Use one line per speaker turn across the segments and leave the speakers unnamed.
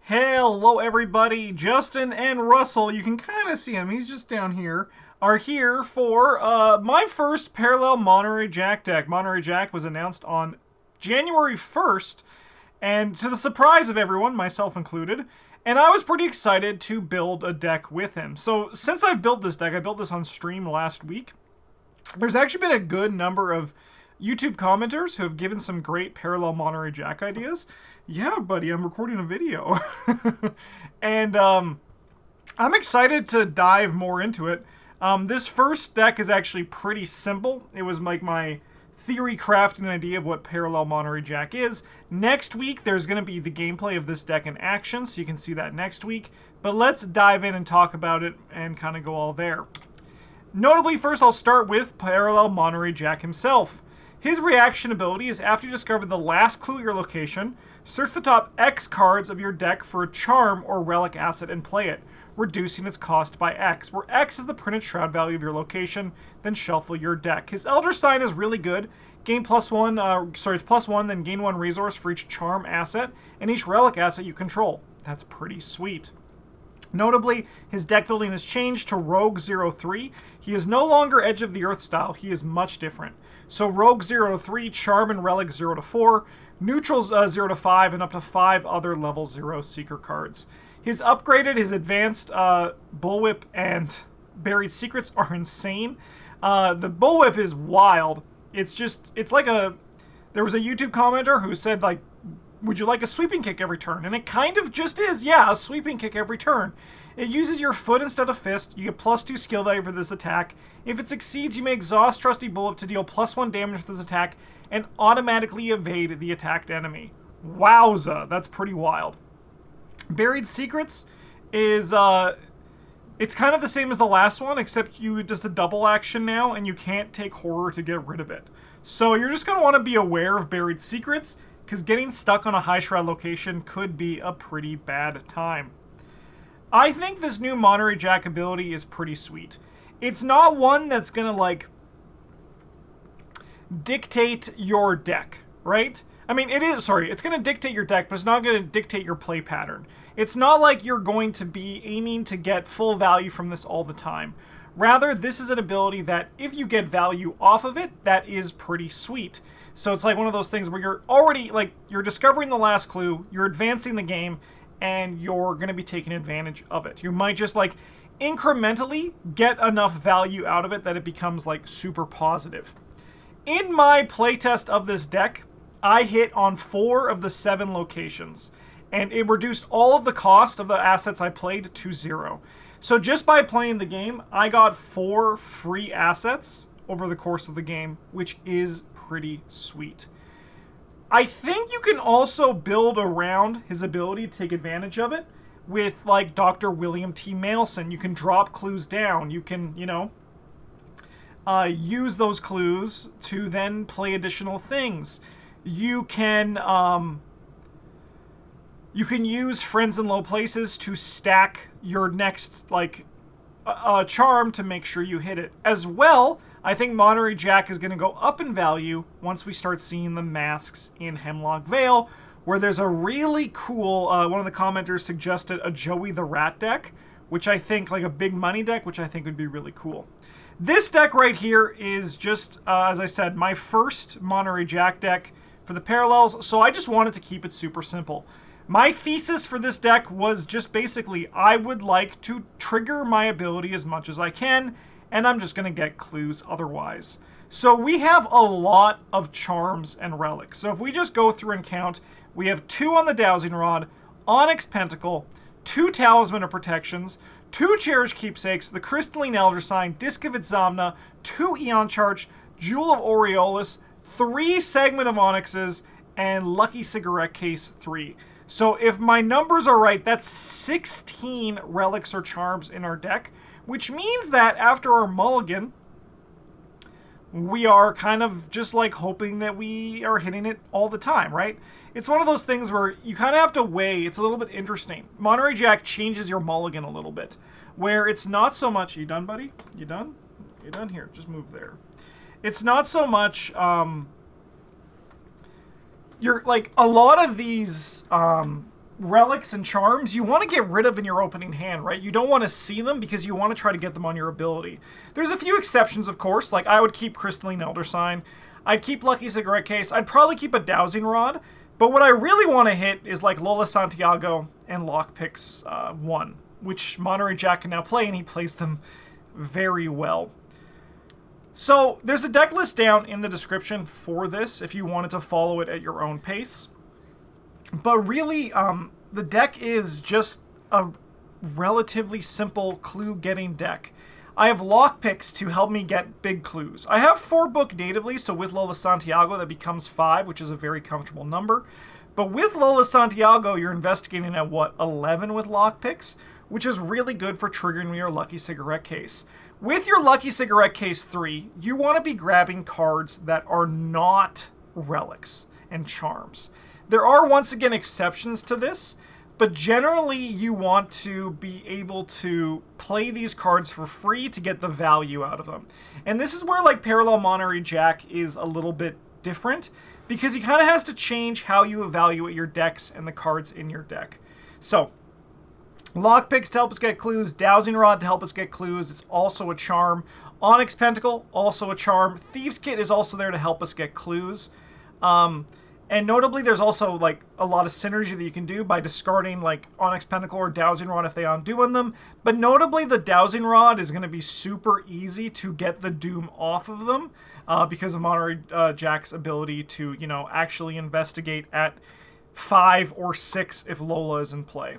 Hello everybody, Justin and Russell, you can kind of see him, he's just down here, are here for my first parallel Monterey Jack deck. Monterey Jack was announced on January 1st, and to the surprise of everyone, myself included, and I was pretty excited to build a deck with him. So since I've built this deck, I built this on stream last week, there's actually been a good number of YouTube commenters who have given some great parallel Monterey Jack ideas. Yeah, buddy, I'm recording a video. And I'm excited to dive more into it. This first deck is actually pretty simple. It was like my theory crafting idea of what parallel Monterey Jack is. Next week, there's going to be the gameplay of this deck in action, so you can see that next week. But let's dive in and talk about it and kind of go all there. Notably, first I'll start with parallel Monterey Jack himself. His reaction ability is after you discover the last clue at your location, search the top X cards of your deck for a charm or relic asset and play it, reducing its cost by X, where X is the printed shroud value of your location, then shuffle your deck. His Elder Sign is really good. Gain it's +1, then gain 1 resource for each charm asset and each relic asset you control. That's pretty sweet. Notably, his deck building has changed to Rogue 03. He is no longer Edge of the Earth style, he is much different. So Rogue 0-3, Charm and Relic 0-4, Neutrals 0-5, and up to 5 other level 0 Seeker cards. His advanced Bullwhip and Buried Secrets are insane. The Bullwhip is wild. It's like there was a YouTube commenter who said, like, would you like a sweeping kick every turn? And it kind of just is, yeah, a sweeping kick every turn. It uses your foot instead of fist. You get +2 skill value for this attack. If it succeeds, you may exhaust Trusty Bullet to deal +1 damage with this attack and automatically evade the attacked enemy. Wowza, that's pretty wild. Buried Secrets is, it's kind of the same as the last one, except you just a double action now, and you can't take Horror to get rid of it. So you're just going to want to be aware of Buried Secrets, because getting stuck on a high shroud location could be a pretty bad time. I think this new Monterey Jack ability is pretty sweet. It's not one that's gonna, like, dictate your deck, right? I mean, it's gonna dictate your deck, but it's not gonna dictate your play pattern. It's not like you're going to be aiming to get full value from this all the time. Rather, this is an ability that, if you get value off of it, that is pretty sweet. So it's like one of those things where you're already, like, you're discovering the last clue, you're advancing the game, and you're going to be taking advantage of it. You might just, like, incrementally get enough value out of it that it becomes, like, super positive. In my playtest of this deck, I hit on 4 of the 7 locations, and it reduced all of the cost of the assets I played to 0. So just by playing the game, I got 4 free assets over the course of the game, which is pretty sweet. I think you can also build around his ability to take advantage of it with, like, Dr. William T. Mailson. You can drop clues down. You can, use those clues to then play additional things. You can use Friends in Low Places to stack your next, like, charm to make sure you hit it. As well, I think Monterey Jack is going to go up in value once we start seeing the masks in Hemlock Vale, where there's a really cool, one of the commenters suggested a Joey the Rat deck, which I think, like a big money deck, which I think would be really cool. This deck right here is just, as I said, my first Monterey Jack deck for the parallels, so I just wanted to keep it super simple. My thesis for this deck was just basically, I would like to trigger my ability as much as I can, and I'm just going to get clues otherwise. So we have a lot of charms and relics. So if we just go through and count, we have 2 on the Dowsing Rod, Onyx Pentacle, 2 Talisman of Protections, 2 Cherished Keepsakes, the Crystalline Elder Sign, Disc of Itzamna, 2 Eon Charge, Jewel of Aureolus, 3 Segment of Onyxes, and Lucky Cigarette Case 3. So if my numbers are right, that's 16 relics or charms in our deck, which means that after our mulligan, we are kind of just like hoping that we are hitting it all the time, right? It's one of those things where you kind of have to weigh. It's a little bit interesting. Monterey Jack changes your mulligan a little bit, where it's not so much... You done, buddy? You done? You done? Here, just move there. It's not so much... you're like a lot of these relics and charms you want to get rid of in your opening hand, right? You don't want to see them because you want to try to get them on your ability. There's a few exceptions, of course, like I would keep Crystalline Elder Sign, I'd keep Lucky Cigarette Case, I'd probably keep a Dowsing Rod, but what I really want to hit is like Lola Santiago and Lockpicks 1, which Monterey Jack can now play, and he plays them very well. So there's a deck list down in the description for this if you wanted to follow it at your own pace. But really, the deck is just a relatively simple clue-getting deck. I have lockpicks to help me get big clues. I have 4 book natively, so with Lola Santiago that becomes 5, which is a very comfortable number. But with Lola Santiago, you're investigating at, 11 with lockpicks, which is really good for triggering your Lucky Cigarette Case. With your Lucky Cigarette Case 3, you want to be grabbing cards that are not relics and charms. There are, once again, exceptions to this, but generally you want to be able to play these cards for free to get the value out of them. And this is where, like, Parallel Monterey Jack is a little bit different, because he kind of has to change how you evaluate your decks and the cards in your deck. So, Lockpicks to help us get clues, Dowsing Rod to help us get clues, it's also a charm. Onyx Pentacle, also a charm. Thieves Kit is also there to help us get clues. And notably, there's also like a lot of synergy that you can do by discarding like Onyx Pentacle or Dowsing Rod if they undo on them. But notably, the Dowsing Rod is going to be super easy to get the Doom off of them because of Monterey Jack's ability to, you know, actually investigate at 5 or 6 if Lola is in play.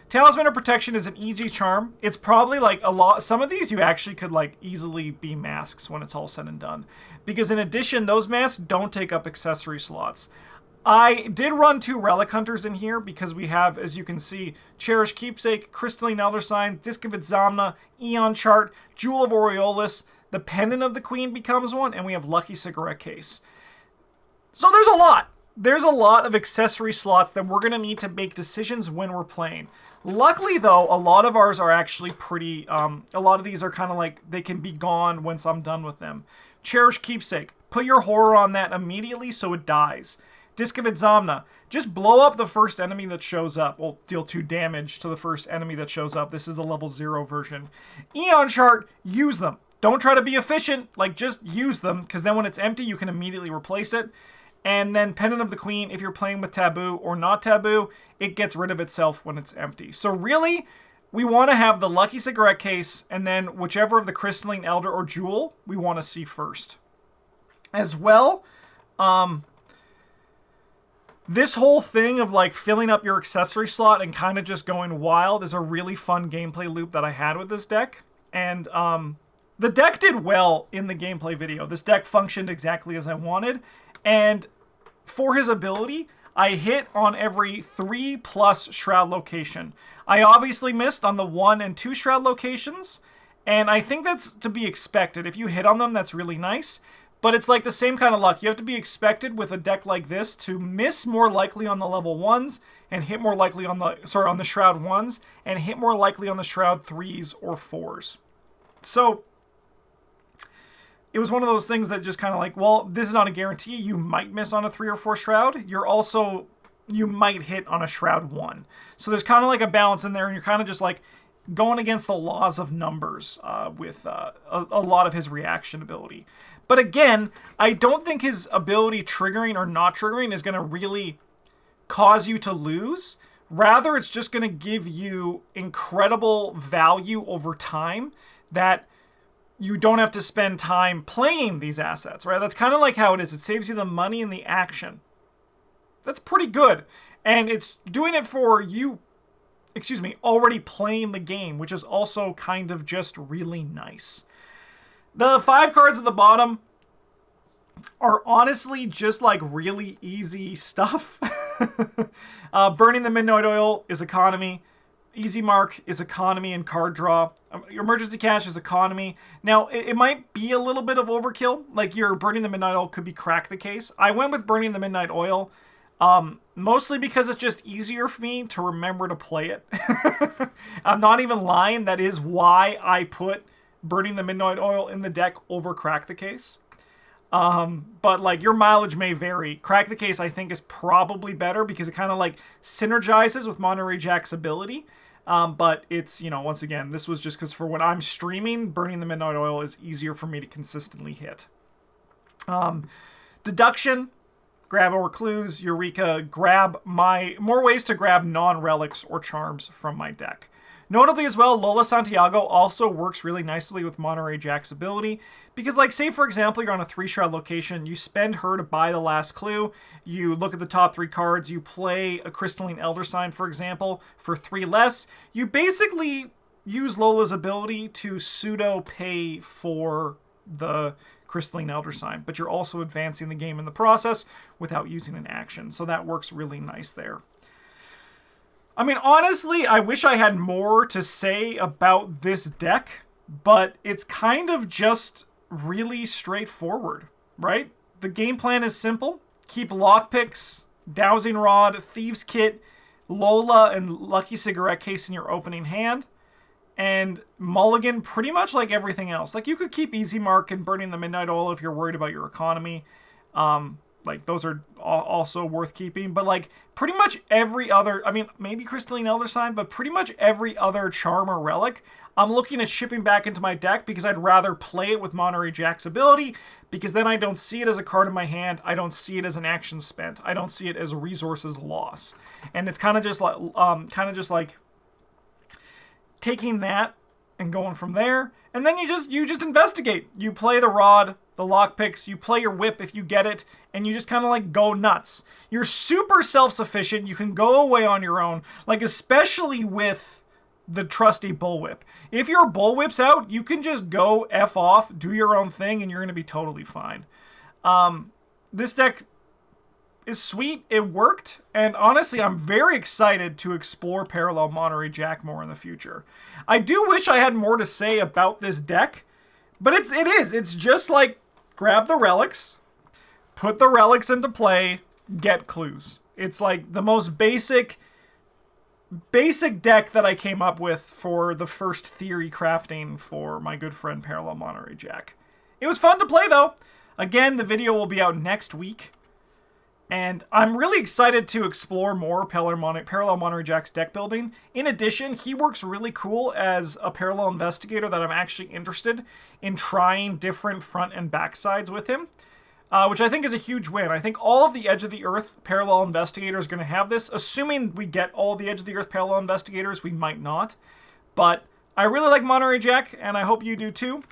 Talisman of Protection is an easy charm. It's probably like some of these you actually could like easily be masks when it's all said and done. Because in addition, those masks don't take up accessory slots. I did run 2 Relic Hunters in here because we have, as you can see, Cherished Keepsake, Crystalline Elder Sign, Disc of Itzamna, Eon Chart, Jewel of Aureolus, the Pendant of the Queen becomes one, and we have Lucky Cigarette Case. So there's a lot. There's a lot of accessory slots that we're going to need to make decisions when we're playing. Luckily, though, a lot of ours are actually pretty... a lot of these are kind of like, they can be gone once I'm done with them. Cherished Keepsake. Put your horror on that immediately so it dies. Disc of Itzamna. Just blow up the first enemy that shows up. Well, deal 2 damage to the first enemy that shows up. This is the level 0 version. Eon Chart. Use them. Don't try to be efficient. Like, just use them, because then when it's empty, you can immediately replace it. And then Pendant of the Queen, if you're playing with Taboo or not Taboo, it gets rid of itself when it's empty. So really, we want to have the Lucky Cigarette Case, and then whichever of the Crystalline Elder or Jewel we want to see first. As well, this whole thing of like filling up your accessory slot and kind of just going wild is a really fun gameplay loop that I had with this deck. And the deck did well in the gameplay video. This deck functioned exactly as I wanted. And for his ability, I hit on every 3+ Shroud location. I obviously missed on the 1 and 2 Shroud locations, and I think that's to be expected. If you hit on them, that's really nice, but it's like the same kind of luck. You have to be expected with a deck like this to miss more likely on the level 1s and hit more likely on the Shroud 1s and hit more likely on the Shroud 3s or 4s. So it was one of those things that just kind of like, well, this is not a guarantee. You might miss on a 3 or 4 Shroud. You might hit on a Shroud 1. So there's kind of like a balance in there, and you're kind of just like going against the laws of numbers with a lot of his reaction ability. But again, I don't think his ability triggering or not triggering is going to really cause you to lose. Rather, it's just going to give you incredible value over time that you don't have to spend time playing these assets, right? That's kind of like how it is. It saves you the money and the action. That's pretty good. And it's doing it for you, already playing the game, which is also kind of just really nice. The 5 cards at the bottom are honestly just like really easy stuff. Burning the Midnight Oil is economy. Easy Mark is economy and card draw. Emergency Cash is economy. Now, it might be a little bit of overkill. Like, your Burning the Midnight Oil could be Crack the Case. I went with Burning the Midnight Oil, mostly because it's just easier for me to remember to play it. I'm not even lying. That is why I put Burning the Midnight Oil in the deck over Crack the Case. But like your mileage may vary. Crack the Case I think is probably better because it kind of like synergizes with Monterey Jack's ability. But it's, once again, this was just because for when I'm streaming, Burning the Midnight Oil is easier for me to consistently hit. Deduction, grab more clues. Eureka, grab more ways to grab non-relics or charms from my deck. Notably as well, Lola Santiago also works really nicely with Monterey Jack's ability because, like, say for example you're on a 3-shroud location, you spend her to buy the last clue, you look at the top 3 cards, you play a Crystalline Elder Sign, for example, for 3 less, you basically use Lola's ability to pseudo-pay for the Crystalline Elder Sign, but you're also advancing the game in the process without using an action, so that works really nice there. I mean, honestly, I wish I had more to say about this deck, but it's kind of just really straightforward, right? The game plan is simple. Keep lockpicks, Dowsing Rod, Thieves' Kit, Lola, and Lucky Cigarette Case in your opening hand, and mulligan pretty much like everything else. Like, you could keep Easy Mark and Burning the Midnight Oil if you're worried about your economy. Like, those are also worth keeping. But, like, pretty much every other... I mean, maybe Crystalline Elder Sign, but pretty much every other charm or relic, I'm looking at shipping back into my deck because I'd rather play it with Monterey Jack's ability, because then I don't see it as a card in my hand. I don't see it as an action spent. I don't see it as resources loss. And it's kind of just like taking that and going from there. And then you just investigate. You play the rod, the lockpicks, you play your whip if you get it, and you just kind of like go nuts. You're super self-sufficient. You can go away on your own, like especially with the trusty bullwhip. If your bullwhip's out, you can just go F off, do your own thing, and you're going to be totally fine. This deck is sweet. It worked. And honestly, I'm very excited to explore Parallel Monterey Jack more in the future. I do wish I had more to say about this deck, but it's just like grab the relics, put the relics into play, get clues. It's like the most basic deck that I came up with for the first theory crafting for my good friend Parallel Monterey Jack. It was fun to play though. Again, the video will be out next week. And I'm really excited to explore more Parallel Monterey Jack's deck building. In addition, he works really cool as a Parallel Investigator that I'm actually interested in trying different front and back sides with him, which I think is a huge win. I think all of the Edge of the Earth Parallel Investigators are going to have this. Assuming we get all the Edge of the Earth Parallel Investigators, we might not. But I really like Monterey Jack, and I hope you do too.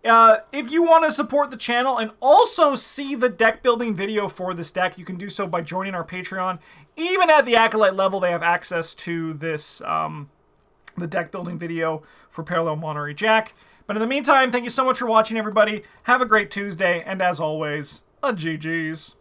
If you want to support the channel and also see the deck building video for this deck, you can do so by joining our Patreon. Even at the Acolyte level, they have access to this, the deck building video for Parallel Monterey Jack. But in the meantime, thank you so much for watching, everybody. Have a great Tuesday, and as always, a GG's.